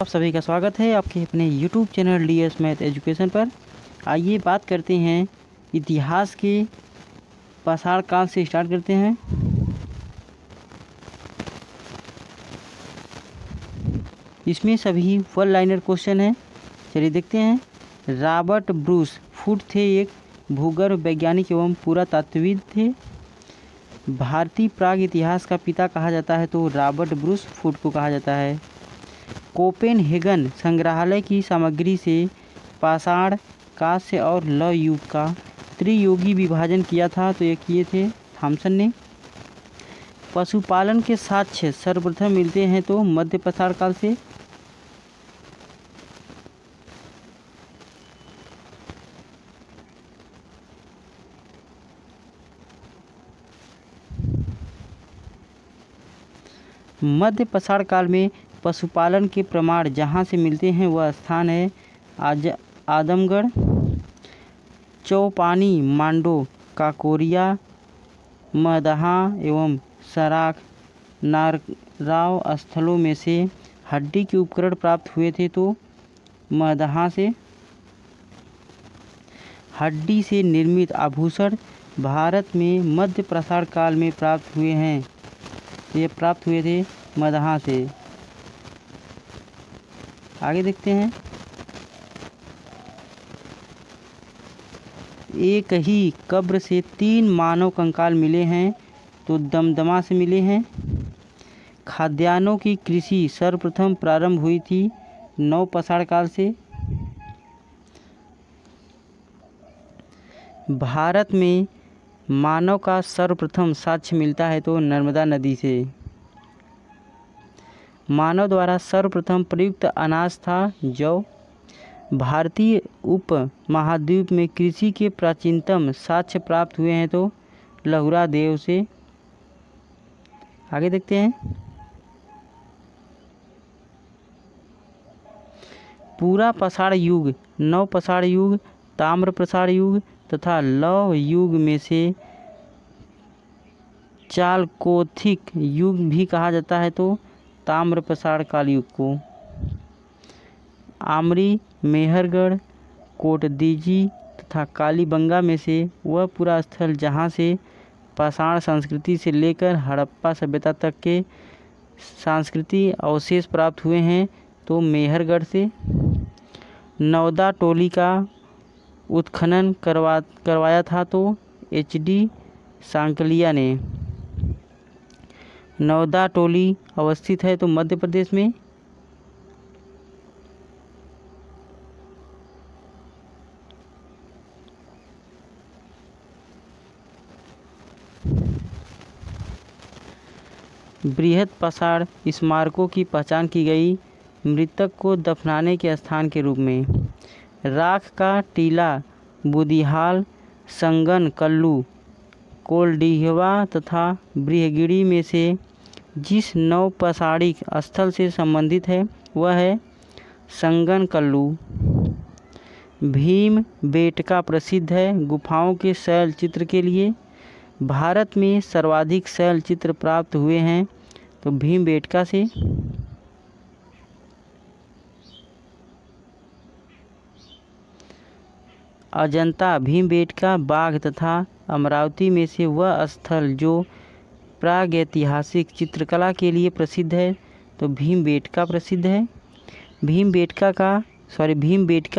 आप सभी का स्वागत है आपके अपने YouTube channel DS math education पर। आइए बात करते हैं इतिहास के पाषाण काल से स्टार्ट करते हैं। इसमें सभी वन लाइनर क्वेश्चन हैं। चलिए देखते हैं। रॉबर्ट ब्रूस फुट थे एक भूगर्भ वैज्ञानिक एवं पुरातत्वविद थे। भारतीय प्राग इतिहास का पिता कहा जाता है तो रॉबर्ट ब्रूस फुट को कहा जाता है। कोपेनहेगन संग्रहालय की सामग्री से पाषाण कांस्य और लौह युग का त्रियुगी विभाजन किया था तो ये किए थे थॉमसन ने। पशुपालन के साक्ष्य सर्वप्रथम मिलते हैं तो मध्य पाषाण काल से। मध्य पाषाण काल में पशुपालन के प्रमाण जहाँ से मिलते हैं वह स्थान है आदमगढ़, चौपानी, मांडो, काकोरिया, मदहा एवं सराख नारराव स्थलों में से हड्डी के उपकरण प्राप्त हुए थे तो मदहा से। हड्डी से निर्मित आभूषण भारत में मध्य पाषाण काल में प्राप्त हुए हैं। ये प्राप्त हुए थे मदहा से। आगे देखते हैं। एक ही कब्र से 3 मानव कंकाल मिले हैं तो दमदमा से मिले हैं। खाद्यान्नों की कृषि सर्वप्रथम प्रारंभ हुई थी नव पाषाण काल से। भारत में मानव का सर्वप्रथम साक्ष्य मिलता है तो नर्मदा नदी से। मानव द्वारा सर्वप्रथम प्रयुक्त अनाज था जौ। भारतीय उप महाद्वीप में कृषि के प्राचीनतम साक्ष्य प्राप्त हुए हैं तो लहुरा देव से। आगे देखते हैं। पूरा पाषाण युग, नव पाषाण युग, ताम्र पाषाण युग तथा लौह युग में से चालकोलिथिक युग भी कहा जाता है तो ताम्र पाषाण काल युग को। आमरी, मेहरगढ़, कोटदीजी तथा कालीबंगा में से वह पूरा स्थल जहाँ से पाषाण संस्कृति से लेकर हड़प्पा सभ्यता तक के सांस्कृतिक अवशेष प्राप्त हुए हैं तो मेहरगढ़ से। नौदा टोली का उत्खनन करवाया था तो HD सांकलिया ने। नौदा टोली अवस्थित है तो मध्य प्रदेश में। बृहद पाषाण स्मारकों की पहचान की गई मृतक को दफनाने के स्थान के रूप में। राख का टीला बुदिहाल, संगन कल्लू, कोल्डिहवा तथा बृहगिरी में से जिस नव पाषाणिक स्थल से संबंधित है वह है संगन कल्लू। भीम बेटका प्रसिद्ध है गुफाओं के शैल चित्र के लिए। भारत में सर्वाधिक शैल चित्र प्राप्त हुए हैं तो भीम बेटका से। अजंता, भीमबेटका, बाघ तथा अमरावती में से वह स्थल जो प्रागैतिहासिक चित्रकला के लिए प्रसिद्ध है तो भीमबेटका प्रसिद्ध है। भीमबेटका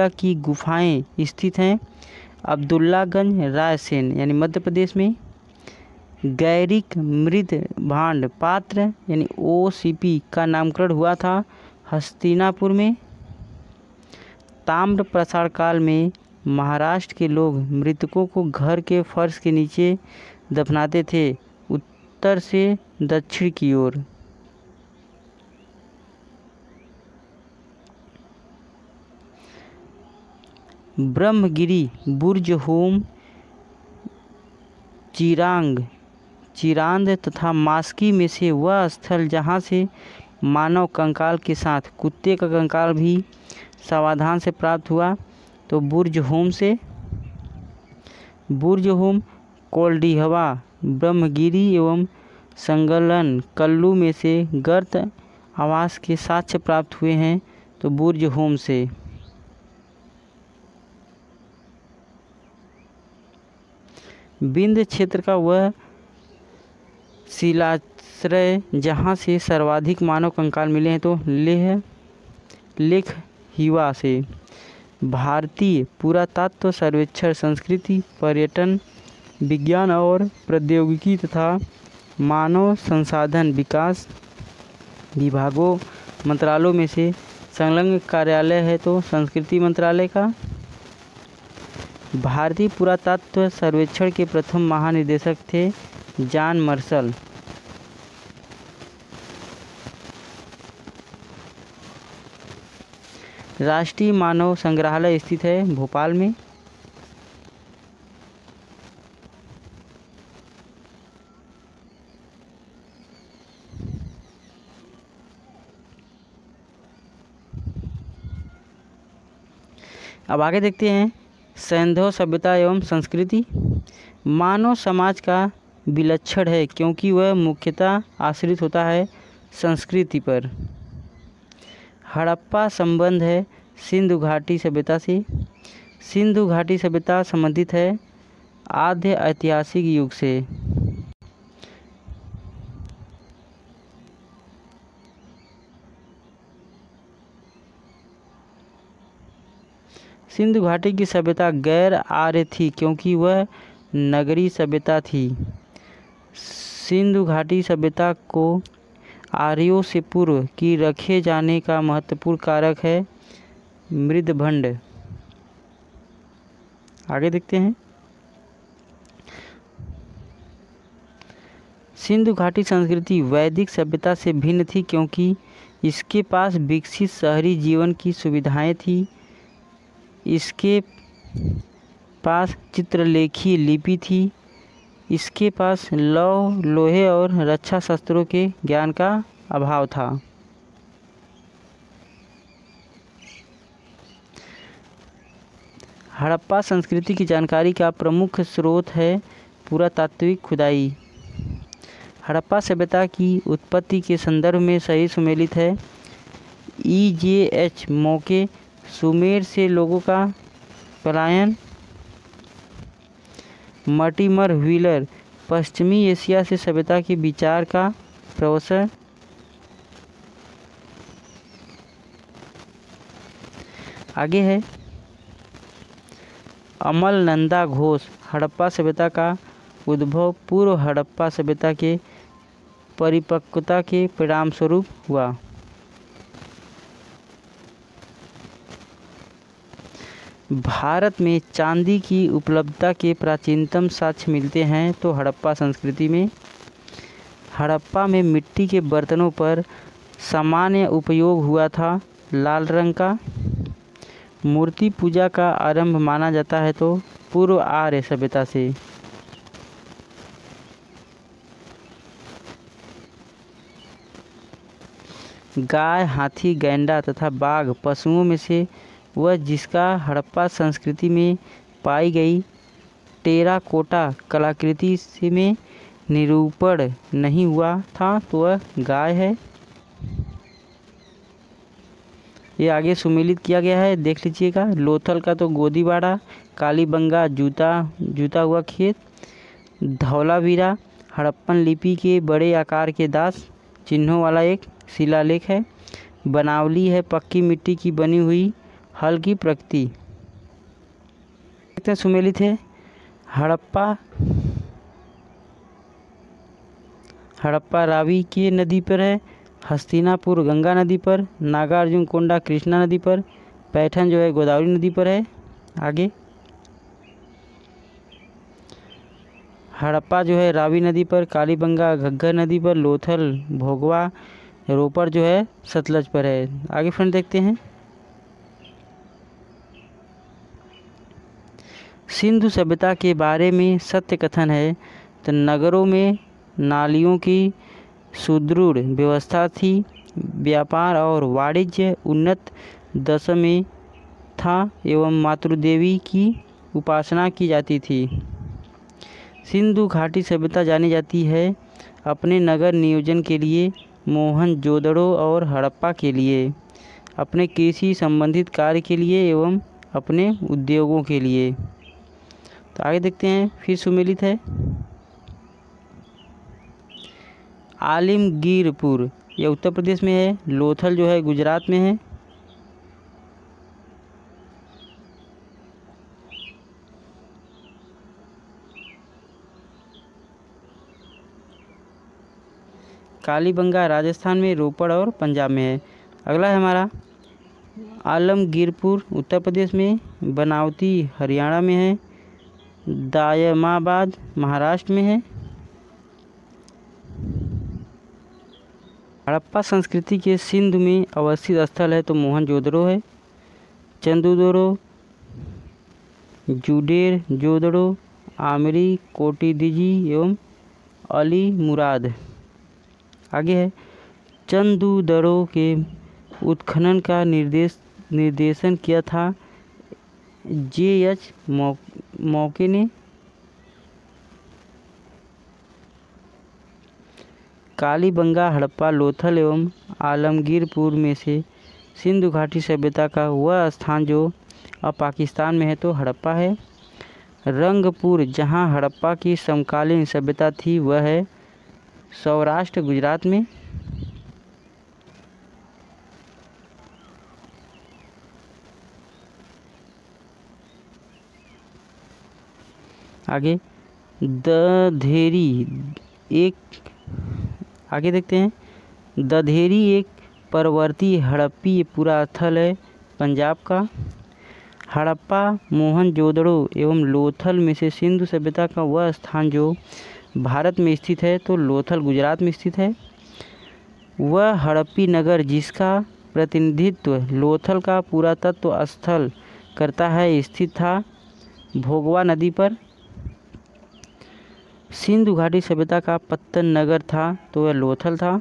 की गुफाएं स्थित हैं अब्दुल्लागंज, रायसेन यानी मध्य प्रदेश में। गैरिक मृद भांड पात्र यानी OCP का नामकरण हुआ था हस्तिनापुर में। ताम्र पाषाण काल में महाराष्ट्र के लोग मृतकों को घर के फर्श के नीचे दफनाते थे उत्तर से दक्षिण की ओर। ब्रह्मगिरी, बुर्ज होम, चिरांद तथा मास्की में से वह स्थल जहाँ से मानव कंकाल के साथ कुत्ते का कंकाल भी सावधान से प्राप्त हुआ तो बुर्ज होम से। बुर्ज होम, कोल्डिहवा, ब्रह्मगिरी एवं संगलन कल्लू में से गर्त आवास के साक्ष्य प्राप्त हुए हैं तो बुर्ज होम से। विंध्य क्षेत्र का वह शिलाश्रय जहाँ से सर्वाधिक मानव कंकाल मिले हैं तो लेख हिवा से। भारतीय पुरातत्व सर्वेक्षण संस्कृति, पर्यटन, विज्ञान और प्रौद्योगिकी तथा मानव संसाधन विकास विभागों मंत्रालयों में से संलग्न कार्यालय है तो संस्कृति मंत्रालय का। भारतीय पुरातत्व सर्वेक्षण के प्रथम महानिदेशक थे जॉन मार्शल। राष्ट्रीय मानव संग्रहालय स्थित है भोपाल में। अब आगे देखते हैं सैंधव सभ्यता एवं संस्कृति। मानव समाज का विलक्षण है क्योंकि वह मुख्यतः आश्रित होता है संस्कृति पर। हड़प्पा संबंध है सिंधु घाटी सभ्यता से। सिंधु घाटी सभ्यता संबंधित है आद्य ऐतिहासिक युग से। सिंधु घाटी की सभ्यता गैर आर्य थी क्योंकि वह नगरीय सभ्यता थी। सिंधु घाटी सभ्यता को आर्यों से पूर्व की रखे जाने का महत्वपूर्ण कारक है मृदभंड। आगे देखते हैं सिंधु घाटी संस्कृति वैदिक सभ्यता से भिन्न थी क्योंकि इसके पास विकसित शहरी जीवन की सुविधाएं थी। इसके पास चित्रलेखी लिपि थी। इसके पास लौह, लोहे और रक्षा शस्त्रों के ज्ञान का अभाव था। हड़प्पा संस्कृति की जानकारी का प्रमुख स्रोत है पुरातात्विक खुदाई। हड़प्पा सभ्यता की उत्पत्ति के संदर्भ में सही सुमेलित है EJH मौके सुमेर से लोगों का पलायन। मर्टिमर व्हीलर पश्चिमी एशिया से सभ्यता के विचार का प्रवसन। आगे है अमलनंदा घोष हड़प्पा सभ्यता का उद्भव पूर्व हड़प्पा सभ्यता के परिपक्वता के परिणामस्वरूप हुआ। भारत में चांदी की उपलब्धता के प्राचीनतम साक्ष्य मिलते हैं तो हड़प्पा संस्कृति में। हड़प्पा में मिट्टी के बर्तनों पर सामान्य उपयोग हुआ था लाल रंग का। मूर्ति पूजा का आरंभ माना जाता है तो पूर्व आर्य सभ्यता से। गाय, हाथी, गैंडा तथा बाघ पशुओं में से वह जिसका हड़प्पा संस्कृति में पाई गई टेराकोटा कलाकृति से में निरूपण नहीं हुआ था तो वह गाय है। ये आगे सुमेलित किया गया है, देख लीजिएगा। लोथल का तो गोदीबाड़ा, कालीबंगा जूता हुआ खेत, धौलावीरा हड़प्पन लिपि के बड़े आकार के दास चिन्हों वाला एक शिलालेख है। बनावली है पक्की मिट्टी की बनी हुई हल की प्रकृति। सुमेलित है हड़प्पा रावी की नदी पर है, हस्तिनापुर गंगा नदी पर, नागार्जुन कोंडा कृष्णा नदी पर, पैठन जो है गोदावरी नदी पर है। आगे हड़प्पा जो है रावी नदी पर, कालीबंगा घग्गर नदी पर, लोथल भोगवा रोपड़ जो है सतलज पर है। आगे फ्रेंड देखते हैं सिंधु सभ्यता के बारे में सत्य कथन है तो नगरों में नालियों की सुदृढ़ व्यवस्था थी। व्यापार और वाणिज्य उन्नत दशा में था एवं मातृदेवी की उपासना की जाती थी। सिंधु घाटी सभ्यता जानी जाती है अपने नगर नियोजन के लिए, मोहनजोदड़ो और हड़प्पा के लिए। अपने कृषि संबंधित कार्य के लिए एवं अपने उद्योगों के लिए। तो आगे देखते हैं, फिर सुमेलित है। आलमगीरपुर यह उत्तर प्रदेश में है, लोथल जो है गुजरात में है। कालीबंगा राजस्थान में, रोपड़ और पंजाब में है। अगला है हमारा आलमगीरपुर उत्तर प्रदेश में, बनावती हरियाणा में है, दायमाबाद महाराष्ट्र में है। हड़प्पा संस्कृति के सिंध में अवस्थित स्थल है तो मोहनजोदड़ो है। चंदूदोरो, जुडेर जोदड़ो, आमरी, कोटिदीजी एवं अली मुराद। आगे है, चंदूदड़ो के उत्खनन का निर्देशन किया था J.H. मौके ने। कालीबंगा, हड़प्पा, लोथल एवं आलमगीरपुर में से सिंधु घाटी सभ्यता का वह स्थान जो अब पाकिस्तान में है तो हड़प्पा है। रंगपुर जहां हड़प्पा की समकालीन सभ्यता थी वह है सौराष्ट्र गुजरात में। आगे दधेरी आगे देखते हैं, दधेरी एक परवर्ती हड़प्पी पुरास्थल है पंजाब का। हड़प्पा, मोहनजोदड़ो एवं लोथल में से सिंधु सभ्यता का वह स्थान जो भारत में स्थित है तो लोथल गुजरात में स्थित है। वह हड़प्पी नगर जिसका प्रतिनिधित्व लोथल का पुरातत्व स्थल करता है स्थित था भोगवा नदी पर। सिंधु घाटी सभ्यता का पत्तन नगर था तो वह लोथल था।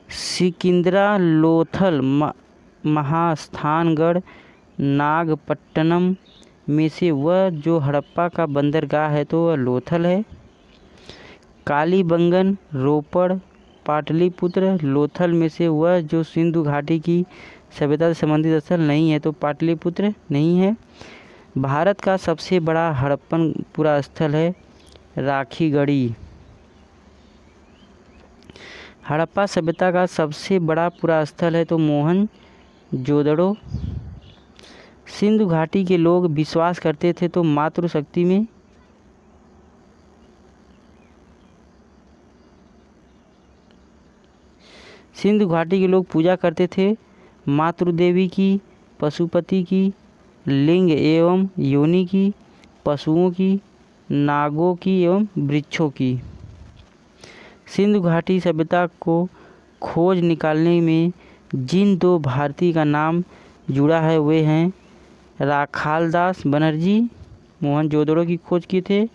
सिकिंद्रा, लोथल, महास्थानगढ़, नागपट्टनम में से वह जो हड़प्पा का बंदरगाह है तो वह लोथल है। कालीबंगन, रोपड़, पाटलिपुत्र, लोथल में से वह जो सिंधु घाटी की सभ्यता से संबंधित स्थल नहीं है तो पाटलिपुत्र नहीं है। भारत का सबसे बड़ा हड़प्पन पुरा स्थल है राखीगढ़ी। हड़प्पा सभ्यता का सबसे बड़ा पुरा स्थल है तो मोहनजोदड़ो। सिंधु घाटी के लोग विश्वास करते थे तो मातृशक्ति में। सिंधु घाटी के लोग पूजा करते थे मातृदेवी की, पशुपति की, लिंग एवं योनि की, पशुओं की, नागों की एवं वृक्षों की। सिंधु घाटी सभ्यता को खोज निकालने में जिन दो भारतीय का नाम जुड़ा है वे हैं राखालदास बनर्जी, मोहनजोदड़ो की खोज किए थे,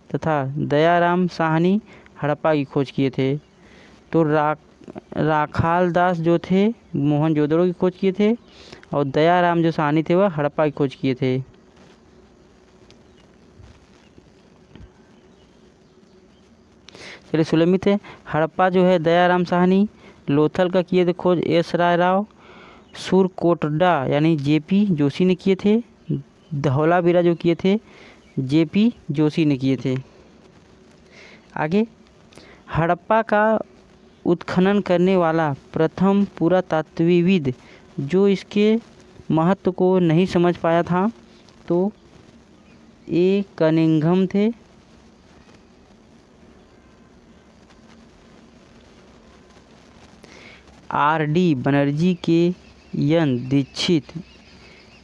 तथा दयाराम साहनी हड़प्पा की खोज किए थे। तो राखालदास जो थे मोहनजोदड़ो की खोज किए थे और दयाराम जो साहनी थे वह हड़प्पा की खोज किए थे। चलिए सुलमित है, हड़प्पा जो है दयाराम साहनी, लोथल का किए थे खोज एस राय राव, सुरकोटडा यानी जेपी जोशी ने किए थे, धौलावीरा जो किए थे जेपी जोशी ने किए थे। आगे, हड़प्पा का उत्खनन करने वाला प्रथम पुरातात्विविद जो इसके महत्व को नहीं समझ पाया था तो ए कनिंघम थे। आर.डी. बनर्जी के एन दीक्षित,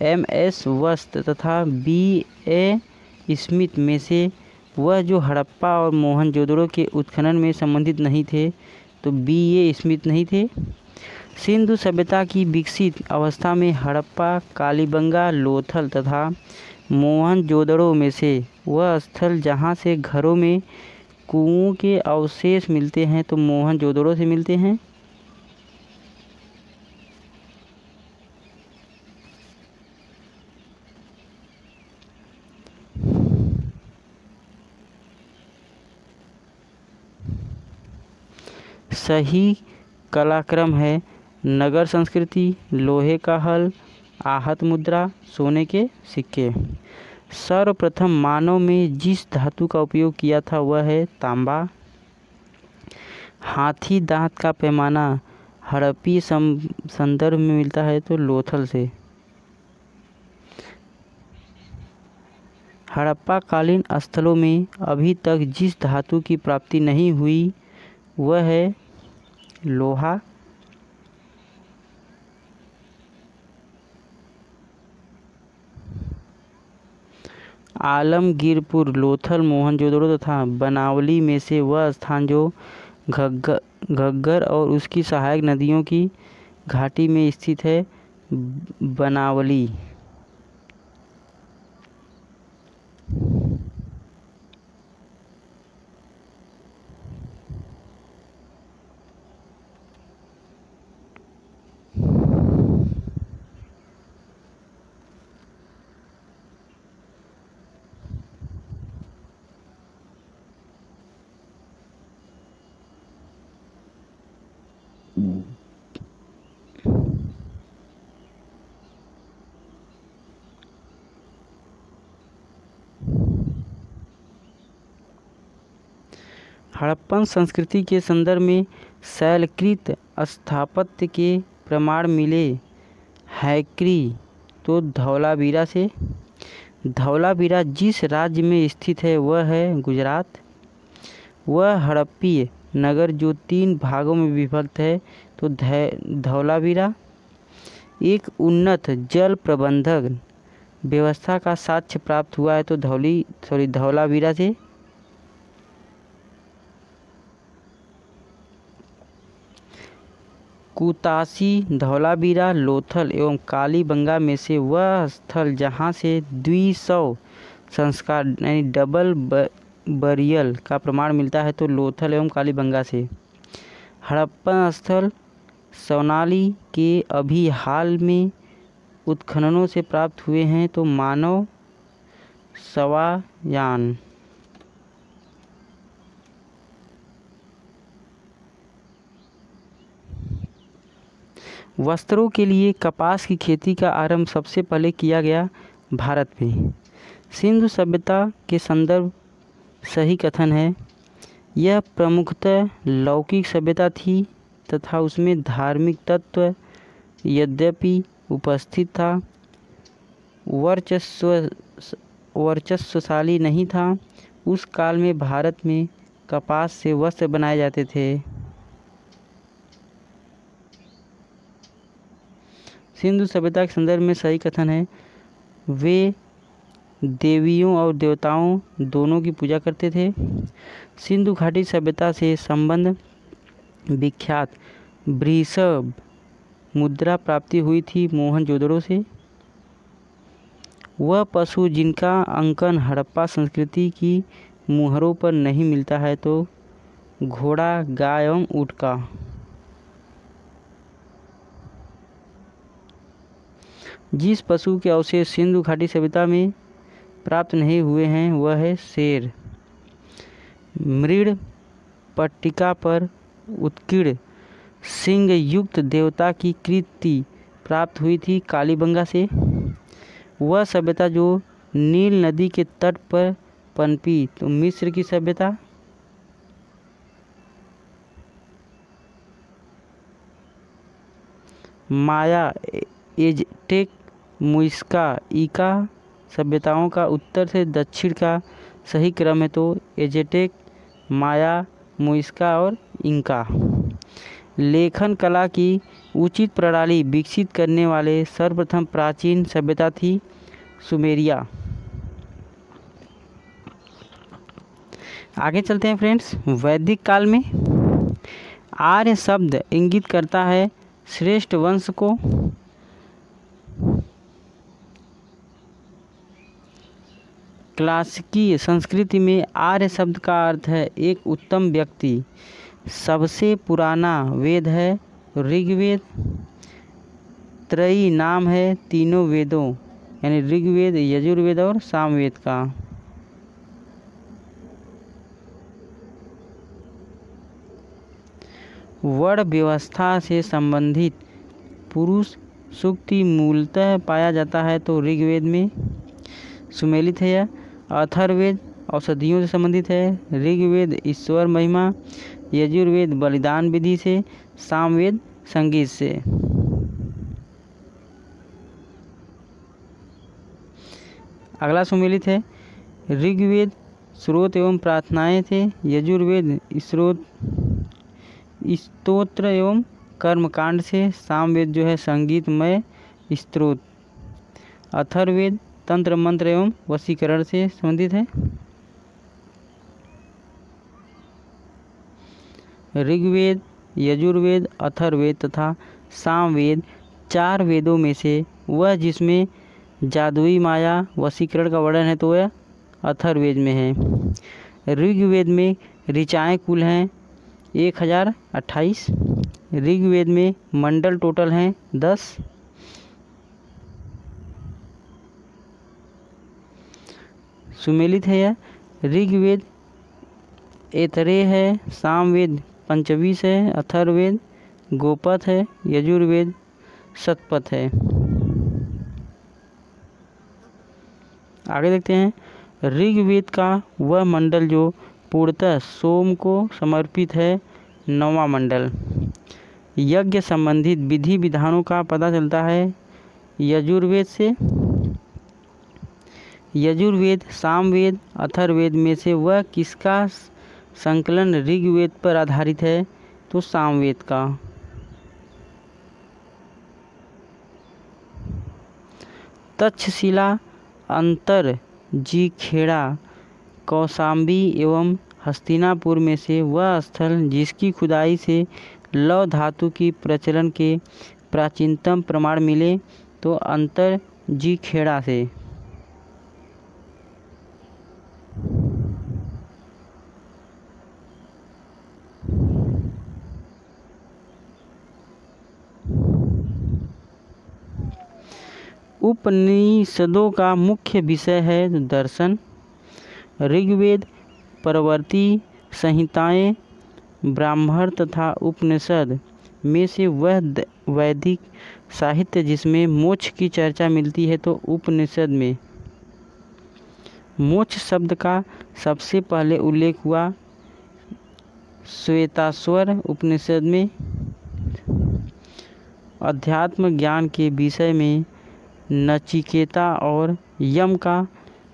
एम.एस. वस्त तथा बी.ए. स्मिथ में से वह जो हड़प्पा और मोहनजोदड़ो के उत्खनन में संबंधित नहीं थे तो बी.ए. स्मिथ नहीं थे। सिंधु सभ्यता की विकसित अवस्था में हड़प्पा, कालीबंगा, लोथल तथा मोहनजोदड़ो में से वह स्थल जहाँ से घरों में कुओं के अवशेष मिलते हैं तो मोहनजोदड़ो से मिलते हैं। सही कलाक्रम है नगर संस्कृति, लोहे का हल, आहत मुद्रा, सोने के सिक्के। सर्वप्रथम मानव में जिस धातु का उपयोग किया था वह है तांबा। हाथी दांत का पैमाना हड़प्पी संदर्भ में मिलता है तो लोथल से। हड़प्पा कालीन स्थलों में अभी तक जिस धातु की प्राप्ति नहीं हुई वह है लोहा। आलमगीरपुर, लोथल, मोहनजोदड़ो तथा बनावली में से वह स्थान जो घग्गर और उसकी सहायक नदियों की घाटी में स्थित है बनावली। हड़प्पन संस्कृति के संदर्भ में शैलकृत स्थापत्य के प्रमाण मिले हैक्री तो धौलावीरा से। धौलावीरा जिस राज्य में स्थित है वह है गुजरात। वह हड़प्पीय नगर जो 3 भागों में विभक्त है तो धौलावीरा एक उन्नत जल प्रबंधन व्यवस्था का साक्ष्य प्राप्त हुआ है तो धौलावीरा से। कुतासी, धौलावीरा, लोथल एवं कालीबंगा में से वह स्थल जहाँ से 200 संस्कार यानी डबल बरियल का प्रमाण मिलता है तो लोथल एवं कालीबंगा से। हड़प्पन स्थल सोनाली के अभी हाल में उत्खननों से प्राप्त हुए हैं तो मानव सवायान। वस्त्रों के लिए कपास की खेती का आरंभ सबसे पहले किया गया भारत में। सिंधु सभ्यता के संदर्भ सही कथन है। यह प्रमुखतः लौकिक सभ्यता थी तथा उसमें धार्मिक तत्व यद्यपि उपस्थित था, वर्चस्वशाली नहीं था। उस काल में भारत में कपास से वस्त्र बनाए जाते थे। सिंधु सभ्यता के संदर्भ में सही कथन है। वे देवियों और देवताओं दोनों की पूजा करते थे। सिंधु घाटी सभ्यता से संबंध विख्यात वृषभ मुद्रा प्राप्ति हुई थी मोहनजोदड़ो से। वह पशु जिनका अंकन हड़प्पा संस्कृति की मुहरों पर नहीं मिलता है तो घोड़ा, गाय एवं ऊँट का। जिस पशु के अवशेष सिंधु घाटी सभ्यता में प्राप्त नहीं हुए हैं वह है शेर। मृड़ पट्टिका पर उत्कीर्ण सिंह युक्त देवता की कृति प्राप्त हुई थी कालीबंगा से। वह सभ्यता जो नील नदी के तट पर पनपी तो मिस्र की सभ्यता। माया, एज़टेक, मुइस्का, इंका सभ्यताओं का उत्तर से दक्षिण का सही क्रम है तो एज़टेक, माया, मुइस्का और इंका। लेखन कला की उचित प्रणाली विकसित करने वाले सर्वप्रथम प्राचीन सभ्यता थी सुमेरिया। आगे चलते हैं फ्रेंड्स। वैदिक काल में आर्य शब्द इंगित करता है श्रेष्ठ वंश को। क्लासिकी संस्कृति में आर्य शब्द का अर्थ है एक उत्तम व्यक्ति। सबसे पुराना वेद है ऋग्वेद। त्रयी नाम है तीनों वेदों यानी ऋग्वेद, यजुर्वेद और सामवेद का। वर्ण व्यवस्था से संबंधित पुरुष सूक्ति मूलतः पाया जाता है तो ऋग्वेद में। सुमेलित है यह। अथर्ववेद औषधियों से संबंधित है। ऋग्वेद ईश्वर महिमा, यजुर्वेद बलिदान विधि से, सामवेद संगीत से। अगला सुमेलित है। ऋग्वेद स्रोत एवं प्रार्थनाएं थे। यजुर्वेद स्तोत्र एवं कर्मकांड से। सामवेद जो है संगीतमय स्तोत्र। अथर्ववेद तंत्र मंत्र एवं वशीकरण से संबंधित है। ऋग्वेद, यजुर्वेद, अथर्ववेद तथा सामवेद 4 वेदों में से वह जिसमें जादुई माया वशीकरण का वर्णन है तो वह अथर्ववेद में है। ऋग्वेद में ऋचाएँ कुल हैं 1028। ऋग्वेद में मंडल टोटल हैं 10। सुमेलित है यह। ऋग्वेद ऐतरेय है, सामवेद पंचवीस है, अथर्ववेद गोपथ है, यजुर्वेद शतपथ है। आगे देखते हैं। ऋग्वेद का वह मंडल जो पूर्णतः सोम को समर्पित है, 9वां मंडल। यज्ञ संबंधित विधि विधानों का पता चलता है यजुर्वेद से। यजुर्वेद, सामवेद, अथर्ववेद में से वह किसका संकलन ऋग्वेद पर आधारित है तो सामवेद का। तक्षशिला, अंतर जीखेड़ा, कौशाम्बी एवं हस्तिनापुर में से वह स्थल जिसकी खुदाई से लौह धातु की प्रचलन के प्राचीनतम प्रमाण मिले तो अंतर जीखेड़ा से। उपनिषदों का मुख्य विषय है दर्शन। ऋग्वेद, परवर्ती संहिताएं, ब्राह्मण तथा उपनिषद में से वह वैदिक साहित्य जिसमें मोक्ष की चर्चा मिलती है तो उपनिषद में। मोक्ष शब्द का सबसे पहले उल्लेख हुआ श्वेताश्वर उपनिषद में। अध्यात्म ज्ञान के विषय में नचिकेता और यम का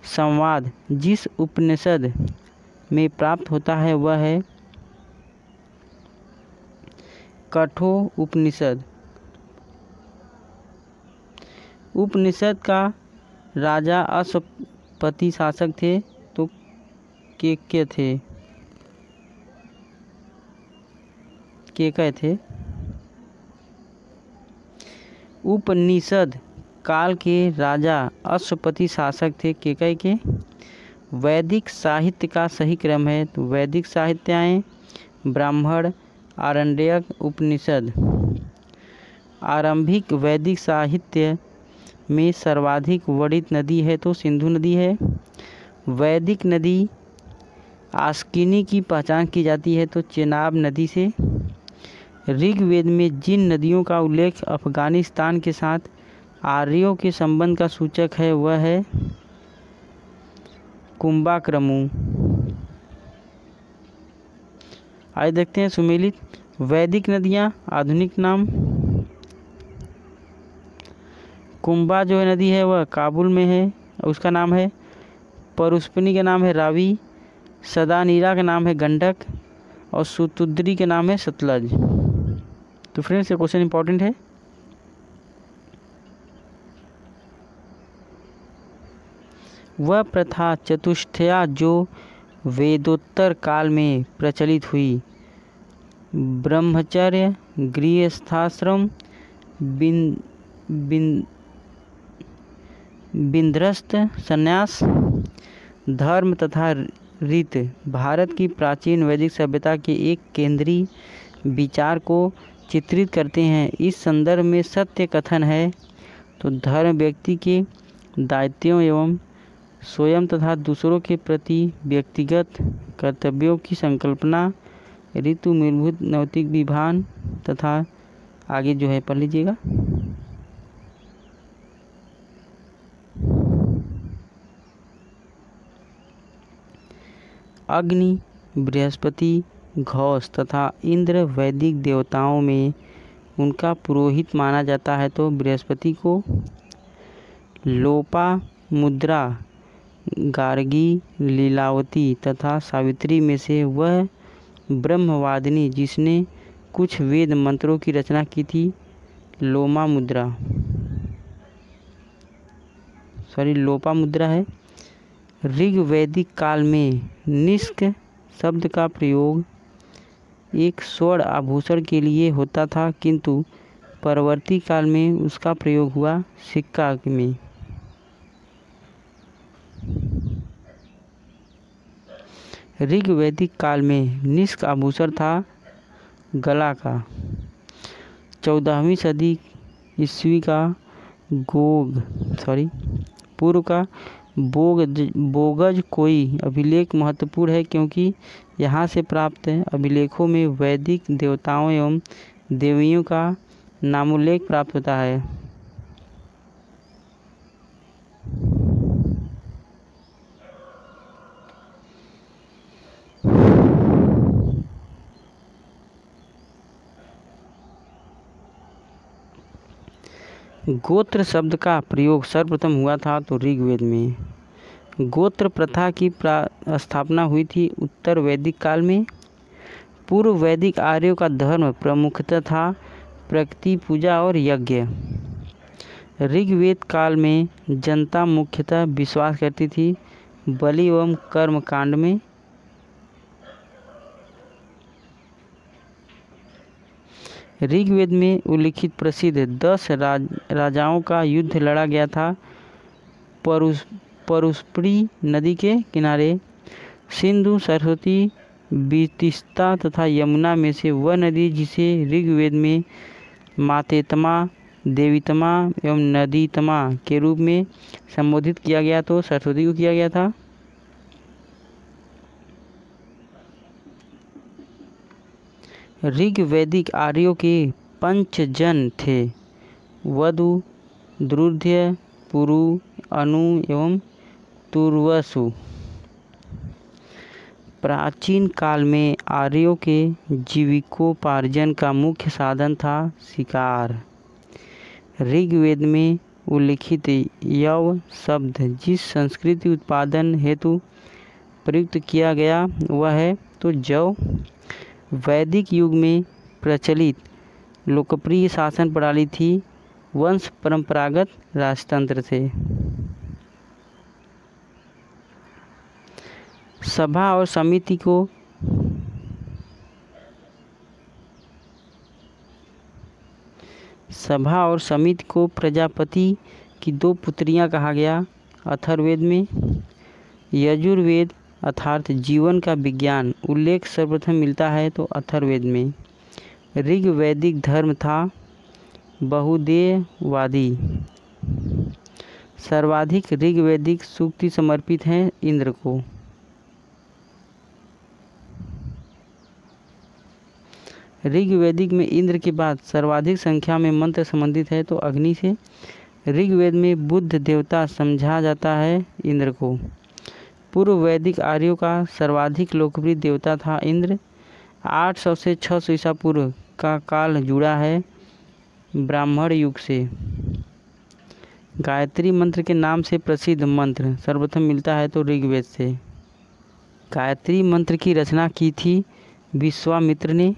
संवाद जिस उपनिषद में प्राप्त होता है वह है कठोर उपनिषद। उपनिषद का राजा अश्वपति शासक थे तो केकय थे। उपनिषद काल के राजा अश्वपति शासक थे केकय के। वैदिक साहित्य का सही क्रम है तो वैदिक साहित्याएं, ब्राह्मण, आरण्यक, उपनिषद। आरंभिक वैदिक साहित्य में सर्वाधिक वर्णित नदी है तो सिंधु नदी है। वैदिक नदी आस्किनी की पहचान की जाती है तो चेनाब नदी से। ऋग्वेद में जिन नदियों का उल्लेख अफगानिस्तान के साथ आर्यों के संबंध का सूचक है वह है कुंभाक्रमु। आइए देखते हैं सुमेलित वैदिक नदियाँ। आधुनिक नाम कुंभा जो है नदी है वह काबुल में है, उसका नाम है। परुष्पनी का नाम है रावी, सदानीरा का नाम है गंडक और सुतुद्री के नाम है सतलज। तो फ्रेंड्स ये क्वेश्चन इंपॉर्टेंट है। वह प्रथा चतुष्टया जो वेदोत्तर काल में प्रचलित हुई, ब्रह्मचर्य, गृहस्थाश्रम, बिंद्रस्त संन्यास, धर्म तथा रीत भारत की प्राचीन वैदिक सभ्यता के एक केंद्रीय विचार को चित्रित करते हैं। इस संदर्भ में सत्य कथन है तो धर्म व्यक्ति के दायित्वों एवं स्वयं तथा दूसरों के प्रति व्यक्तिगत कर्तव्यों की संकल्पना ऋतु मूलभूत नैतिक विधान तथा आगे जो है पढ़ लीजिएगा। अग्नि, बृहस्पति, घोष तथा इंद्र वैदिक देवताओं में उनका पुरोहित माना जाता है। तो बृहस्पति को लोपामुद्रा, गार्गी, लीलावती तथा सावित्री में से वह ब्रह्मवादिनी जिसने कुछ वेद मंत्रों की रचना की थी, लोपामुद्रा है। ऋग्वैदिक काल में निष्क शब्द का प्रयोग एक स्वर्ण आभूषण के लिए होता था, किंतु परवर्ती काल में उसका प्रयोग हुआ सिक्का में। ऋग्वैदिक काल में निष्क आभूषण था गला का। 14वीं सदी ईस्वी का पूर्व का बोगज कोई अभिलेख महत्वपूर्ण है, क्योंकि यहाँ से प्राप्त अभिलेखों में वैदिक देवताओं एवं देवियों का नामोल्लेख प्राप्त होता है। गोत्र शब्द का प्रयोग सर्वप्रथम हुआ था तो ऋग्वेद में। गोत्र प्रथा की स्थापना हुई थी उत्तर वैदिक काल में। पूर्व वैदिक आर्यों का धर्म प्रमुखतः था प्रकृति पूजा और यज्ञ। ऋग्वेद काल में जनता मुख्यतः विश्वास करती थी बलि एवं कर्म कांड में। ऋग्वेद में उल्लिखित प्रसिद्ध 10 राजाओं का युद्ध लड़ा गया था परुस्परी नदी के किनारे। सिंधु, सरस्वती, बीतिस्ता तथा यमुना में से वह नदी जिसे ऋग्वेद में मातेतमा, देवीतमा एवं नदीतमा के रूप में संबोधित किया गया, तो सरस्वती को किया गया था। ऋग्वैदिक आर्यों के पंचजन थे वधु, द्रुध्य, पुरु, अनु एवं तुर्वसु। प्राचीन काल में आर्यों के जीविकोपार्जन का मुख्य साधन था शिकार। ऋग्वेद में उल्लिखित यव शब्द जिस संस्कृति उत्पादन हेतु प्रयुक्त किया गया वह है तो जव। वैदिक युग में प्रचलित लोकप्रिय शासन प्रणाली थी वंश परंपरागत राजतंत्र से। सभा और समिति को प्रजापति की 2 पुत्रियां कहा गया। अथर्ववेद में यजुर्वेद अर्थात जीवन का विज्ञान उल्लेख सर्वप्रथम मिलता है तो अथर्ववेद में। ऋग्वैदिक धर्म था बहुदेववादी। सर्वाधिक ऋग्वैदिक सूक्ति समर्पित हैं इंद्र को। ऋग्वैदिक में इंद्र के बाद सर्वाधिक संख्या में मंत्र संबंधित है तो अग्नि से। ऋग्वेद में बुद्ध देवता समझा जाता है इंद्र को। पूर्व वैदिक आर्यों का सर्वाधिक लोकप्रिय देवता था इंद्र। 800 से 600 ईसा पूर्व का काल जुड़ा है ब्राह्मण युग से। गायत्री मंत्र के नाम से प्रसिद्ध मंत्र सर्वप्रथम मिलता है तो ऋग्वेद से। गायत्री मंत्र की रचना की थी विश्वामित्र ने।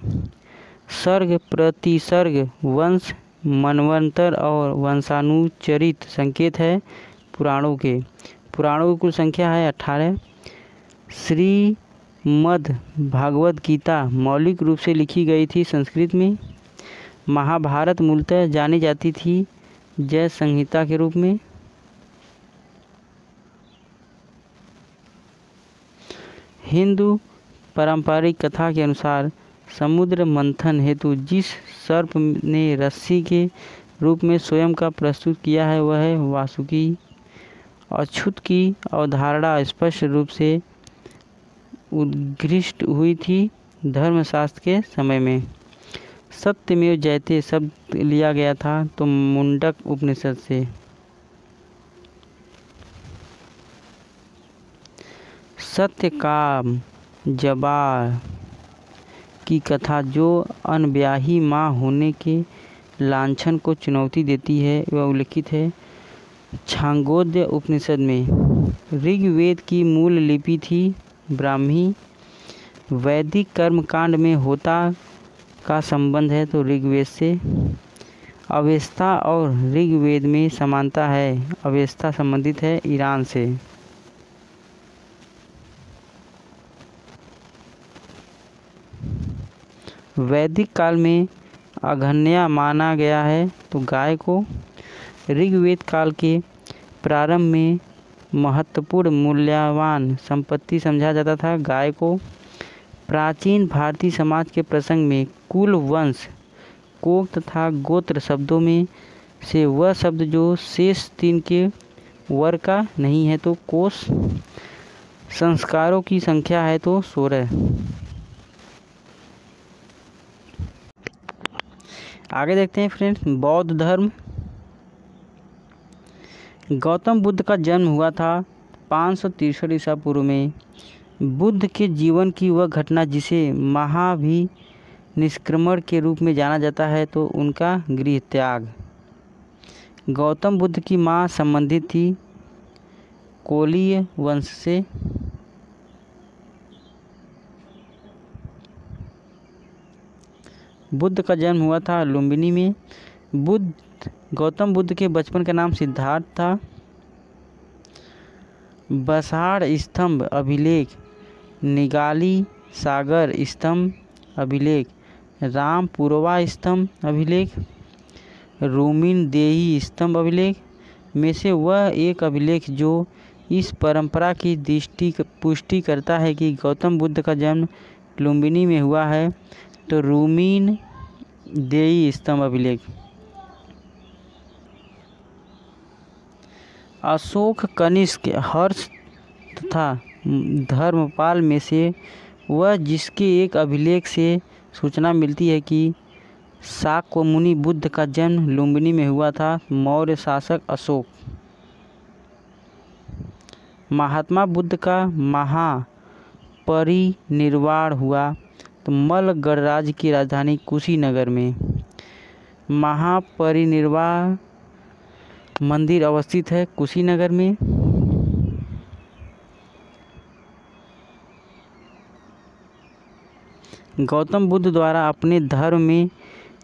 सर्ग, प्रतिसर्ग, वंश, मनवंतर और वंशानुचरित संकेत है पुराणों के। पुराणों की कुल संख्या है 18। श्रीमद् भागवत गीता मौलिक रूप से लिखी गई थी संस्कृत में। महाभारत मूलतः जानी जाती थी जय संहिता के रूप में। हिंदू पारंपरिक कथा के अनुसार समुद्र मंथन हेतु जिस सर्प ने रस्सी के रूप में स्वयं का प्रस्तुत किया है वह है वासुकी। अछूत की अवधारणा स्पष्ट रूप से उद्घृष्ट हुई थी धर्मशास्त्र के समय में। सत्यमेव जयते शब्द लिया गया था तो मुंडक उपनिषद से। सत्यकाम जबार की कथा जो अनब्याही माँ होने के लांछन को चुनौती देती है वह उल्लिखित है छांदोग्य उपनिषद में। ऋग्वेद की मूल लिपि थी ब्राह्मी। वैदिक कर्मकांड में होता का संबंध है तो ऋग्वेद से। अवेस्ता और ऋग्वेद में समानता है। अवेस्ता संबंधित है ईरान से। वैदिक काल में अघन्या माना गया है तो गाय को। ऋग्वेद काल के प्रारंभ में महत्वपूर्ण मूल्यवान संपत्ति समझा जाता था गाय को। प्राचीन भारतीय समाज के प्रसंग में कुल, वंश, कोक तथा गोत्र शब्दों में से वह शब्द जो शेष 3 के वर्ग का नहीं है तो कोश। संस्कारों की संख्या है तो 16। आगे देखते हैं फ्रेंड्स बौद्ध धर्म। गौतम बुद्ध का जन्म हुआ था 563 ईसा पूर्व में। बुद्ध के जीवन की वह घटना जिसे महाभिनिष्क्रमण के रूप में जाना जाता है तो उनका गृह त्याग। गौतम बुद्ध की माँ संबंधित थी कोलीय वंश से। बुद्ध का जन्म हुआ था लुम्बिनी में। गौतम बुद्ध के बचपन का नाम सिद्धार्थ था। बसाड़ स्तंभ अभिलेख, निगाली सागर स्तंभ अभिलेख, रामपुरवा स्तंभ अभिलेख, रूमिन देही स्तंभ अभिलेख में से वह एक अभिलेख जो इस परंपरा की पुष्टि करता है कि गौतम बुद्ध का जन्म लुम्बिनी में हुआ है तो रूमिन देही स्तंभ अभिलेख। अशोक, कनिष्क, हर्ष तथा धर्मपाल में से वह जिसके एक अभिलेख से सूचना मिलती है कि शाक्यमुनि बुद्ध का जन्म लुम्बिनी में हुआ था मौर्य शासक अशोक। महात्मा बुद्ध का महापरिनिर्वाण हुआ तो मल्ल गणराज्य की राजधानी कुशीनगर में। महापरिनिर्वाण मंदिर अवस्थित है कुशीनगर में। गौतम बुद्ध द्वारा अपने धर्म में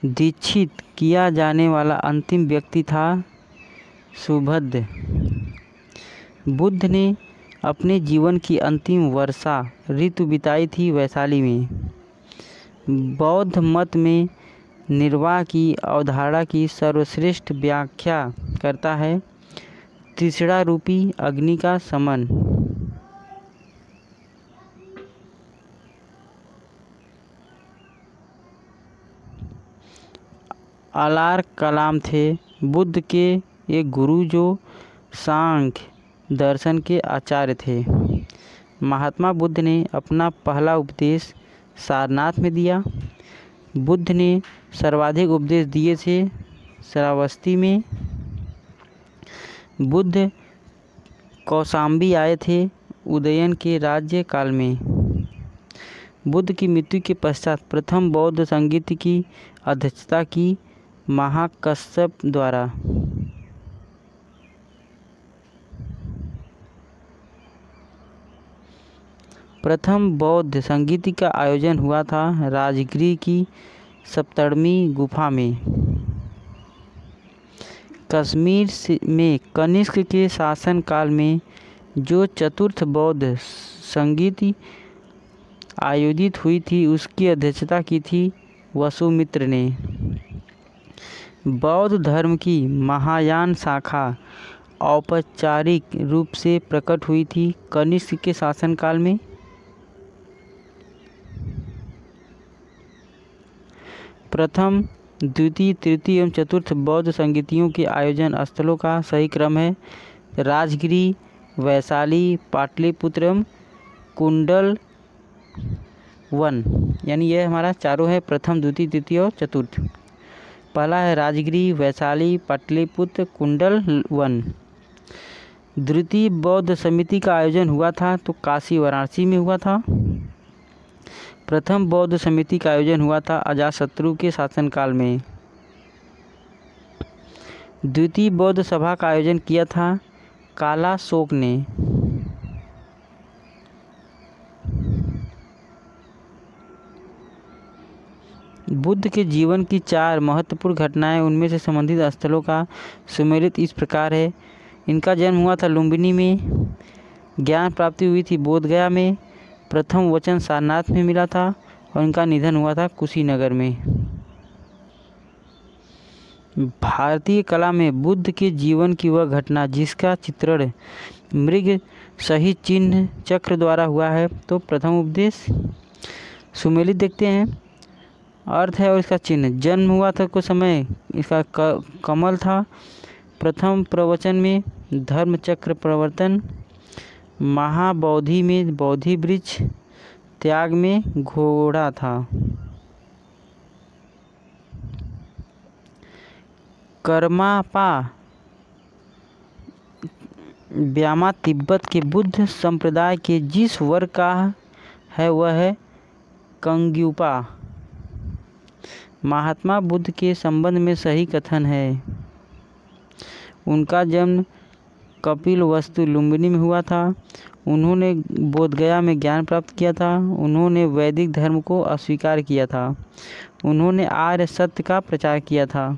दीक्षित किया जाने वाला अंतिम व्यक्ति था सुबुद्ध। बुद्ध ने अपने जीवन की अंतिम वर्षा ऋतु बिताई थी वैशाली में। बौद्ध मत में निर्वाह की अवधारणा की सर्वश्रेष्ठ व्याख्या करता है तृष्णा रूपी अग्नि का समन। अलार कलाम थे बुद्ध के एक गुरु जो सांख्य दर्शन के आचार्य थे। महात्मा बुद्ध ने अपना पहला उपदेश सारनाथ में दिया। बुद्ध ने सर्वाधिक उपदेश दिए थे श्रावस्ती में। बुद्ध कौशाम्बी आए थे उदयन के राज्य काल में। बुद्ध की मृत्यु के पश्चात प्रथम बौद्ध संगीत की अध्यक्षता की महाकश्यप द्वारा। प्रथम बौद्ध संगीत का आयोजन हुआ था राजगृह की सप्तमी गुफा में। कश्मीर में कनिष्क के शासन काल में जो चतुर्थ बौद्ध संगीत आयोजित हुई थी उसकी अध्यक्षता की थी वसुमित्र ने। बौद्ध धर्म की महायान शाखा औपचारिक रूप से प्रकट हुई थी कनिष्क के शासनकाल में। प्रथम, द्वितीय, तृतीय एवं चतुर्थ बौद्ध संगीतियों के आयोजन स्थलों का सही क्रम है राजगिरी, वैशाली, पाटलिपुत्र, कुंडल, वन, यानी यह हमारा चारों है, प्रथम द्वितीय तृतीय और चतुर्थ। पहला है राजगिरी, वैशाली, पाटलिपुत्र, कुंडल वन। द्वितीय बौद्ध समिति का आयोजन हुआ था तो काशी वाराणसी में हुआ था। प्रथम बौद्ध समिति का आयोजन हुआ था अजातशत्रु के शासनकाल में। द्वितीय बौद्ध सभा का आयोजन किया था कालाशोक ने। बुद्ध के जीवन की 4 महत्वपूर्ण घटनाएं, उनमें से संबंधित स्थलों का सुमेलित इस प्रकार है। इनका जन्म हुआ था लुम्बिनी में, ज्ञान प्राप्ति हुई थी बोधगया में, प्रथम वचन सारनाथ में मिला था और इनका निधन हुआ था कुशीनगर में। भारतीय कला में बुद्ध के जीवन की वह घटना जिसका चित्रण मृग सहित चिन्ह चक्र द्वारा हुआ है, तो प्रथम उपदेश सुमेलित देखते हैं, अर्थ है और इसका चिन्ह। जन्म हुआ था कुछ समय, इसका कमल था। प्रथम प्रवचन में धर्म चक्र प्रवर्तन, महाबोधि में बोधि वृक्ष, त्याग में घोड़ा था। कर्मापा ब्यामा तिब्बत के बुद्ध संप्रदाय के जिस वर्ग का है वह है कंग्युपा। महात्मा बुद्ध के संबंध में सही कथन है। उनका जन्म कपिलवस्तु लुम्बिनी में हुआ था। उन्होंने बोधगया में ज्ञान प्राप्त किया था। उन्होंने वैदिक धर्म को अस्वीकार किया था। उन्होंने आर्य सत्य का प्रचार किया था।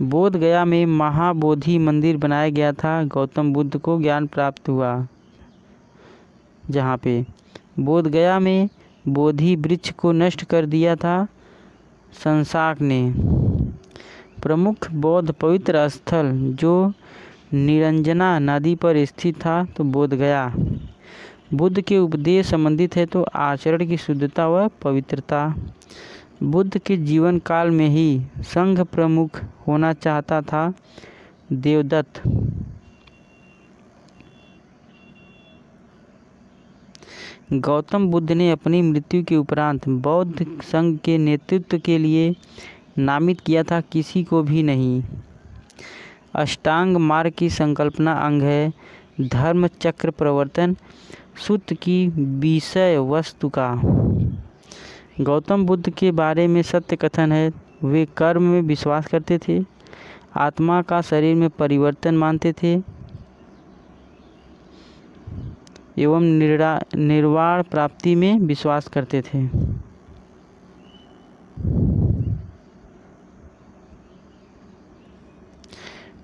बोधगया में महाबोधि मंदिर बनाया गया था। गौतम बुद्ध को ज्ञान प्राप्त हुआ। जहाँ पे बोधगया में बोधि वृक्ष को नष्ट कर दिया था संसाक ने। प्रमुख बौद्ध पवित्र स्थल जो निरंजना नदी पर स्थित था तो बोधगया। बुद्ध के उपदेश संबंधित है तो आचरण की शुद्धता व पवित्रता। बुद्ध के जीवन काल में ही संघ प्रमुख होना चाहता था देवदत्त। गौतम बुद्ध ने अपनी मृत्यु के उपरांत बौद्ध संघ के नेतृत्व के लिए नामित किया था, किसी को भी नहीं। अष्टांग मार्ग की संकल्पना अंग है। धर्म चक्र प्रवर्तन सूत्र की विषय वस्तु का। गौतम बुद्ध के बारे में सत्य कथन है। वे कर्म में विश्वास करते थे, आत्मा का शरीर में परिवर्तन मानते थे एवं निर्वाण प्राप्ति में विश्वास करते थे।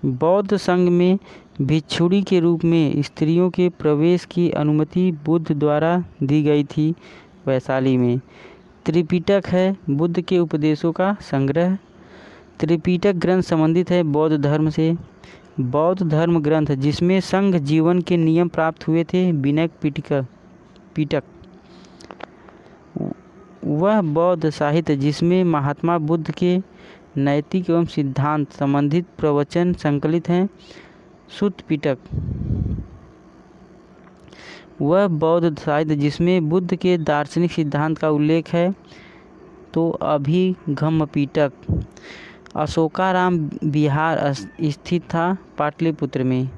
बौद्ध संघ में भिक्षुणी के रूप में स्त्रियों के प्रवेश की अनुमति बुद्ध द्वारा दी गई थी। वैशाली में त्रिपिटक है बुद्ध के उपदेशों का संग्रह। त्रिपिटक ग्रंथ संबंधित है बौद्ध धर्म से। बौद्ध धर्म ग्रंथ जिसमें संघ जीवन के नियम प्राप्त हुए थे विनय पिटक। वह बौद्ध साहित्य जिसमें महात्मा बुद्ध के नैतिक एवं सिद्धांत संबंधित प्रवचन संकलित हैं सुत्त पिटक। वह बौद्ध साहित्य जिसमें बुद्ध के दार्शनिक सिद्धांत का उल्लेख है तो अभिगम पिटक। अशोकाराम बिहार स्थित था पाटलिपुत्र में।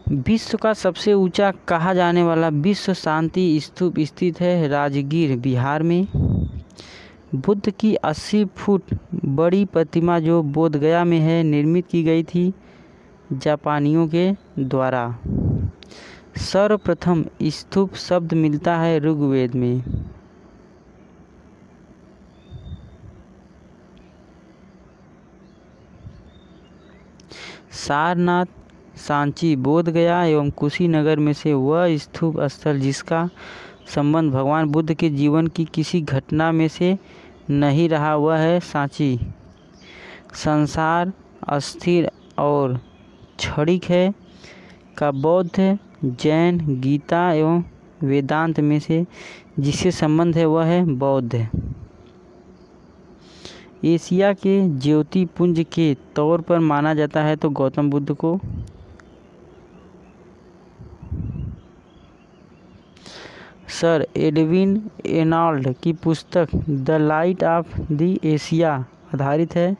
विश्व का सबसे ऊंचा कहा जाने वाला विश्व शांति स्तूप स्थित है राजगीर बिहार में। बुद्ध की 80 फुट बड़ी प्रतिमा जो बोधगया में है निर्मित की गई थी जापानियों के द्वारा। सर्वप्रथम स्तूप शब्द मिलता है ऋग्वेद में। सारनाथ, सांची, बोधगया एवं कुशीनगर में से वह स्तूप स्थल जिसका संबंध भगवान बुद्ध के जीवन की किसी घटना में से नहीं रहा वह है सांची। संसार अस्थिर और क्षणिक है का बौद्ध, जैन, गीता एवं वेदांत में से जिससे संबंध है वह है बौद्ध। एशिया के ज्योति पुंज के तौर पर माना जाता है तो गौतम बुद्ध को। सर एडविन एनाल्ड की पुस्तक the light of the Asia आधारित है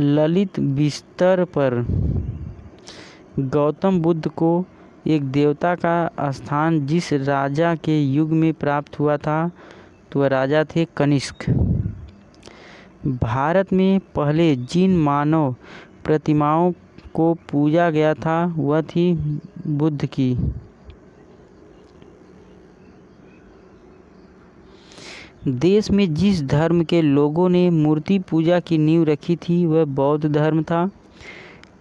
ललित बिस्तर पर। गौतम बुद्ध को एक देवता का स्थान जिस राजा के युग में प्राप्त हुआ था तो वह राजा थे कनिष्क। भारत में पहले जिन मानव प्रतिमाओं को पूजा गया था वह थी बुद्ध की। देश में जिस धर्म के लोगों ने मूर्ति पूजा की नींव रखी थी वह बौद्ध धर्म था।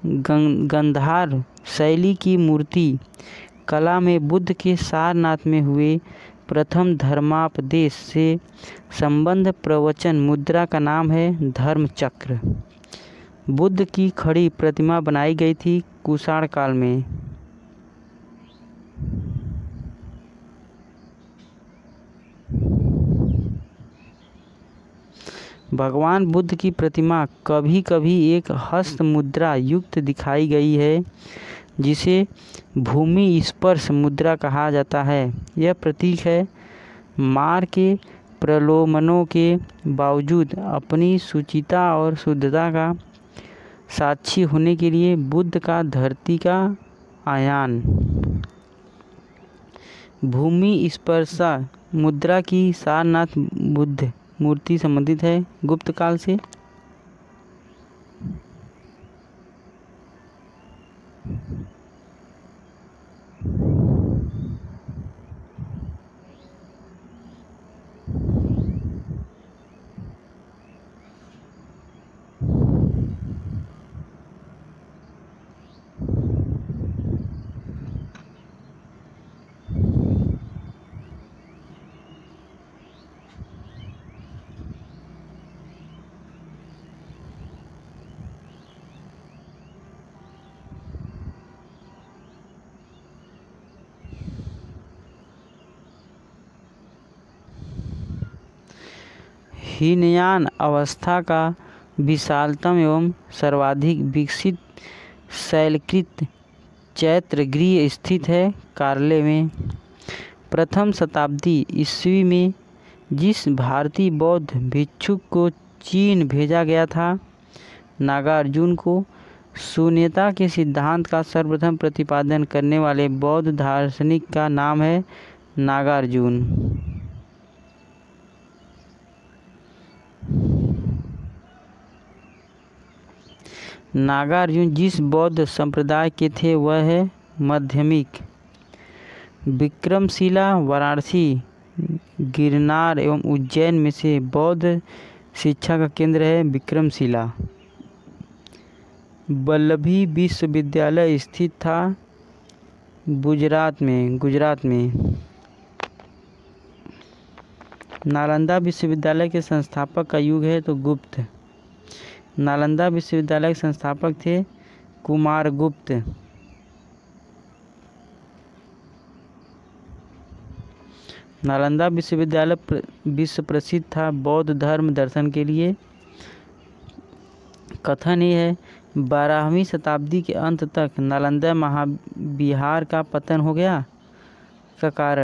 गंधार शैली की मूर्ति कला में बुद्ध के सारनाथ में हुए प्रथम धर्मापदेश से संबंध प्रवचन मुद्रा का नाम है धर्म चक्र। बुद्ध की खड़ी प्रतिमा बनाई गई थी कुषाण काल में। भगवान बुद्ध की प्रतिमा कभी कभी एक हस्त मुद्रा युक्त दिखाई गई है जिसे भूमि स्पर्श मुद्रा कहा जाता है। यह प्रतीक है मार के प्रलोभनों के बावजूद अपनी शुचिता और शुद्धता का साक्षी होने के लिए बुद्ध का धरती का आयान। भूमि स्पर्शा मुद्रा की सारनाथ बुद्ध मूर्ति संबंधित है गुप्त काल से। हीनयान अवस्था का विशालतम एवं सर्वाधिक विकसित शैलकृत चैत्यगृह स्थित है कार्ले में। प्रथम शताब्दी ईस्वी में जिस भारतीय बौद्ध भिक्षुक को चीन भेजा गया था नागार्जुन को शून्यता के सिद्धांत का सर्वप्रथम प्रतिपादन करने वाले बौद्ध दार्शनिक का नाम है नागार्जुन। नागार्जुन जिस बौद्ध संप्रदाय के थे वह है माध्यमिक। विक्रमशिला वाराणसी गिरनार एवं उज्जैन में से बौद्ध शिक्षा का केंद्र है विक्रमशिला। वल्लभी विश्वविद्यालय स्थित था गुजरात में। नालंदा विश्वविद्यालय के संस्थापक का युग है तो गुप्त। नालंदा विश्वविद्यालय के संस्थापक थे कुमारगुप्त। नालंदा विश्वविद्यालय विश्व प्रसिद्ध था बौद्ध धर्म दर्शन के लिए। कथन ये है 12वीं शताब्दी के अंत तक नालंदा महाविहार का पतन हो गया का कारण